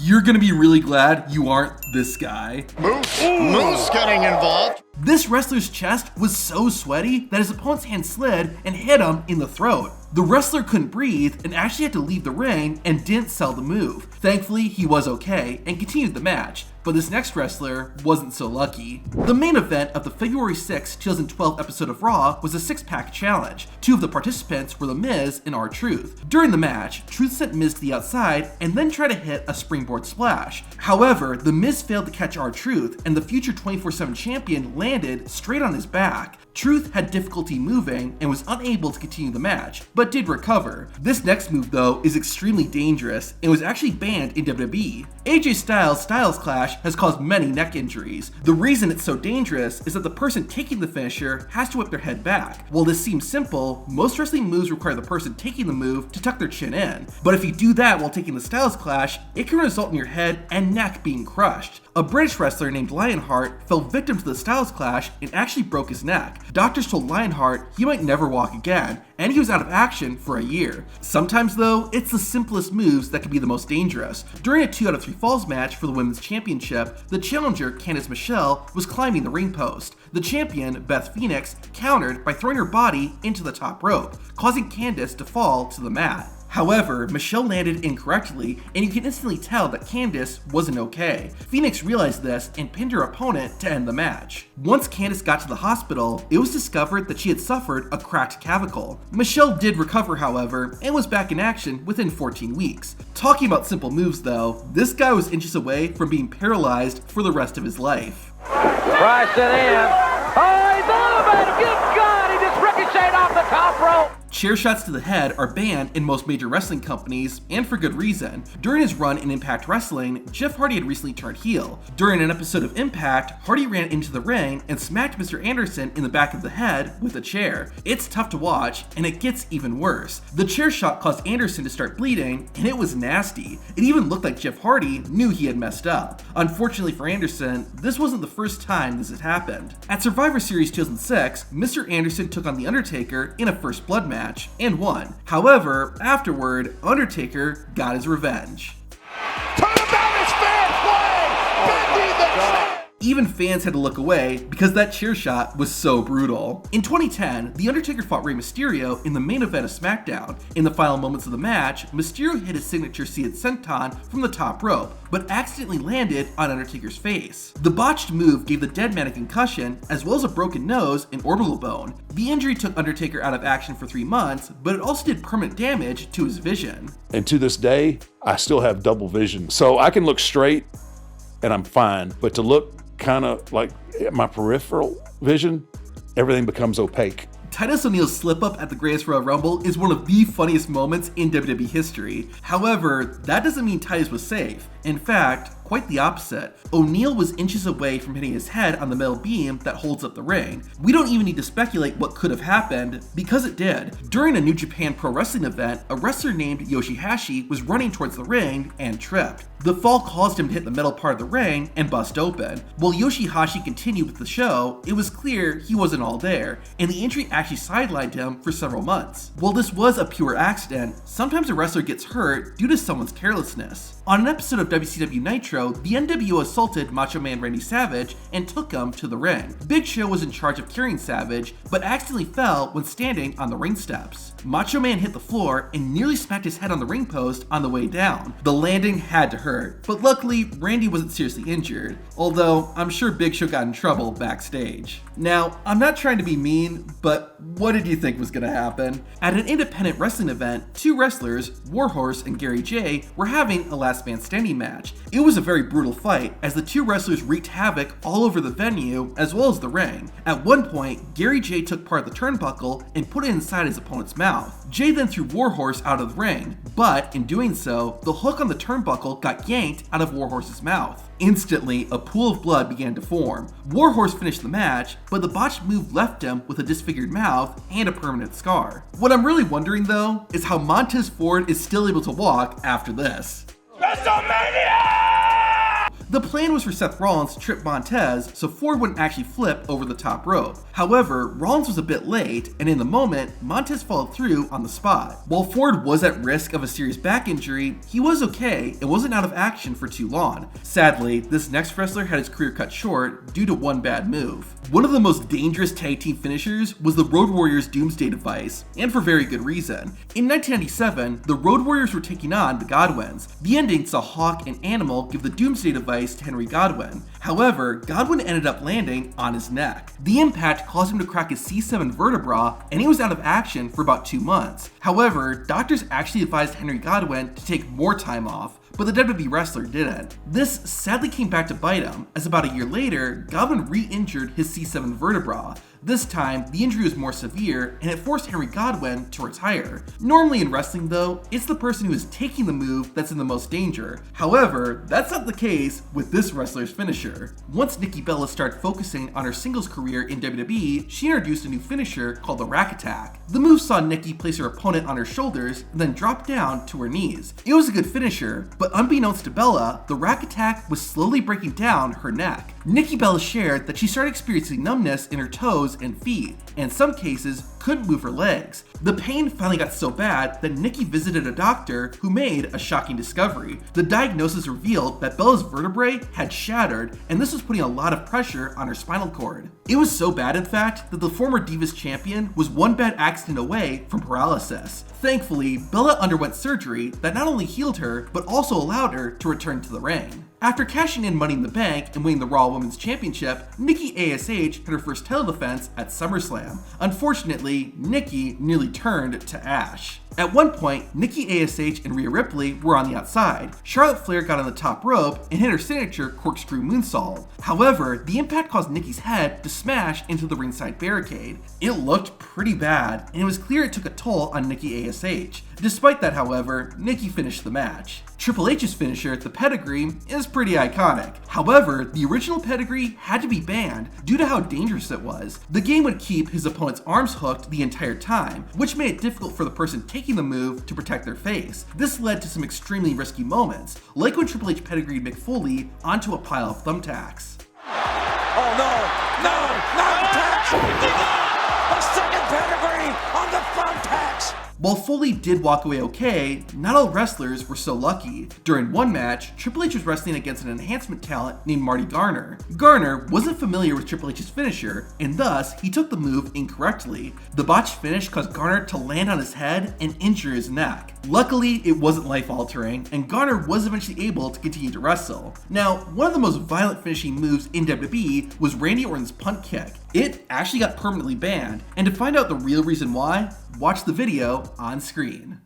you're gonna be really glad you aren't this guy. Moose getting involved. This wrestler's chest was so sweaty that his opponent's hand slid and hit him in the throat. The wrestler couldn't breathe and actually had to leave the ring and didn't sell the move. Thankfully, he was okay and continued the match, but this next wrestler wasn't so lucky. The main event of the February 6, 2012 episode of Raw was a six-pack challenge. Two of the participants were The Miz and R-Truth. During the match, Truth sent Miz to the outside and then tried to hit a springboard splash. However, The Miz failed to catch R-Truth and the future 24/7 champion landed straight on his back. Truth had difficulty moving and was unable to continue the match, but did recover. This next move though is extremely dangerous and was actually banned in WWE. AJ Styles' Styles Clash has caused many neck injuries. The reason it's so dangerous is that the person taking the finisher has to whip their head back. While this seems simple, most wrestling moves require the person taking the move to tuck their chin in. But if you do that while taking the Styles Clash, it can result in your head and neck being crushed. A British wrestler named Lionheart fell victim to the Styles Clash and actually broke his neck. Doctors told Lionheart he might never walk again, and he was out of action for a year. Sometimes though, it's the simplest moves that can be the most dangerous. During a 2 out of 3 falls match for the Women's Championship, the challenger, Candice Michelle, was climbing the ring post. The champion, Beth Phoenix, countered by throwing her body into the top rope, causing Candice to fall to the mat. However, Michelle landed incorrectly, and you can instantly tell that Candice wasn't okay. Phoenix realized this and pinned her opponent to end the match. Once Candice got to the hospital, it was discovered that she had suffered a cracked clavicle. Michelle did recover, however, and was back in action within 14 weeks. Talking about simple moves though, this guy was inches away from being paralyzed for the rest of his life. Price it in. Oh, he's elevated. Good God, he just ricocheted off the top rope. Chair shots to the head are banned in most major wrestling companies, and for good reason. During his run in Impact Wrestling, Jeff Hardy had recently turned heel. During an episode of Impact, Hardy ran into the ring and smacked Mr. Anderson in the back of the head with a chair. It's tough to watch, and it gets even worse. The chair shot caused Anderson to start bleeding, and it was nasty. It even looked like Jeff Hardy knew he had messed up. Unfortunately for Anderson, this wasn't the first time this had happened. At Survivor Series 2006, Mr. Anderson took on The Undertaker in a First Blood match and won. However, afterward, Undertaker got his revenge. Turnabout is fair play! Bending the chair! Even fans had to look away because that chair shot was so brutal. In 2010, The Undertaker fought Rey Mysterio in the main event of SmackDown. In the final moments of the match, Mysterio hit his signature seated senton from the top rope, but accidentally landed on Undertaker's face. The botched move gave the dead man a concussion, as well as a broken nose and orbital bone. The injury took Undertaker out of action for 3 months, but it also did permanent damage to his vision. And to this day, I still have double vision. So I can look straight and I'm fine, but to look kind of like my peripheral vision, everything becomes opaque. Titus O'Neil's slip-up at the Greatest Royal Rumble is one of the funniest moments in WWE history. However, that doesn't mean Titus was safe. In fact, quite the opposite. O'Neil was inches away from hitting his head on the metal beam that holds up the ring. We don't even need to speculate what could have happened, because it did. During a New Japan Pro Wrestling event, a wrestler named Yoshihashi was running towards the ring and tripped. The fall caused him to hit the metal part of the ring and bust open. While Yoshihashi continued with the show, it was clear he wasn't all there, and the injury actually sidelined him for several months. While this was a pure accident, sometimes a wrestler gets hurt due to someone's carelessness. On an episode of WCW Nitro, the NWO assaulted Macho Man Randy Savage and took him to the ring. Big Show was in charge of carrying Savage, but accidentally fell when standing on the ring steps. Macho Man hit the floor and nearly smacked his head on the ring post on the way down. The landing had to hurt, but luckily Randy wasn't seriously injured, although I'm sure Big Show got in trouble backstage. Now, I'm not trying to be mean, but what did you think was going to happen? At an independent wrestling event, 2 wrestlers, Warhorse and Gary J, were having a last man standing match. It was a very brutal fight, as the 2 wrestlers wreaked havoc all over the venue as well as the ring. At one point, Gary J took part of the turnbuckle and put it inside his opponent's mouth. Jay then threw Warhorse out of the ring, but in doing so, the hook on the turnbuckle got yanked out of Warhorse's mouth. Instantly, a pool of blood began to form. Warhorse finished the match, but the botched move left him with a disfigured mouth and a permanent scar. What I'm really wondering though, is how Montez Ford is still able to walk after this. WrestleMania! The plan was for Seth Rollins to trip Montez so Ford wouldn't actually flip over the top rope. However, Rollins was a bit late, and in the moment, Montez followed through on the spot. While Ford was at risk of a serious back injury, he was okay and wasn't out of action for too long. Sadly, this next wrestler had his career cut short due to one bad move. One of the most dangerous tag team finishers was the Road Warriors Doomsday Device, and for very good reason. In 1997, the Road Warriors were taking on the Godwins. The ending saw Hawk and Animal give the Doomsday Device to Henry Godwin. However, Godwin ended up landing on his neck. The impact caused him to crack his C7 vertebra, and he was out of action for about 2 months. However, doctors actually advised Henry Godwin to take more time off, but the WWE wrestler didn't. This sadly came back to bite him, as about a year later, Godwin re-injured his C7 vertebra. This time, the injury was more severe, and it forced Henry Godwin to retire. Normally in wrestling though, it's the person who is taking the move that's in the most danger. However, that's not the case with this wrestler's finisher. Once Nikki Bella started focusing on her singles career in WWE, she introduced a new finisher called the Rack Attack. The move saw Nikki place her opponent on her shoulders and then drop down to her knees. It was a good finisher, but unbeknownst to Bella, the Rack Attack was slowly breaking down her neck. Nikki Bella shared that she started experiencing numbness in her toes and feet, and in some cases couldn't move her legs. The pain finally got so bad that Nikki visited a doctor who made a shocking discovery. The diagnosis revealed that Bella's vertebrae had shattered, and this was putting a lot of pressure on her spinal cord. It was so bad, in fact, that the former Divas champion was one bad accident away from paralysis. Thankfully, Bella underwent surgery that not only healed her, but also allowed her to return to the ring. After cashing in Money in the Bank and winning the Raw Women's Championship, Nikki ASH had her first title defense at SummerSlam. Unfortunately, Nikki nearly turned to ash. At one point, Nikki ASH and Rhea Ripley were on the outside. Charlotte Flair got on the top rope and hit her signature corkscrew moonsault. However, the impact caused Nikki's head to smash into the ringside barricade. It looked pretty bad, and it was clear it took a toll on Nikki ASH. Despite that, however, Nikki finished the match. Triple H's finisher, the pedigree, is pretty iconic. However, the original pedigree had to be banned due to how dangerous it was. The game would keep his opponent's arms hooked the entire time, which made it difficult for the person taking the move to protect their face. This led to some extremely risky moments, like when Triple H pedigreed Mick Foley onto a pile of thumbtacks. Oh no, thumbtacks! A second pedigree on the thumbtacks! While Foley did walk away okay, not all wrestlers were so lucky. During one match, Triple H was wrestling against an enhancement talent named Marty Garner. Garner wasn't familiar with Triple H's finisher, and thus he took the move incorrectly. The botched finish caused Garner to land on his head and injure his neck. Luckily, it wasn't life-altering, and Garner was eventually able to continue to wrestle. Now, one of the most violent finishing moves in WWE was Randy Orton's punt kick. It actually got permanently banned, and to find out the real reason why, watch the video on screen.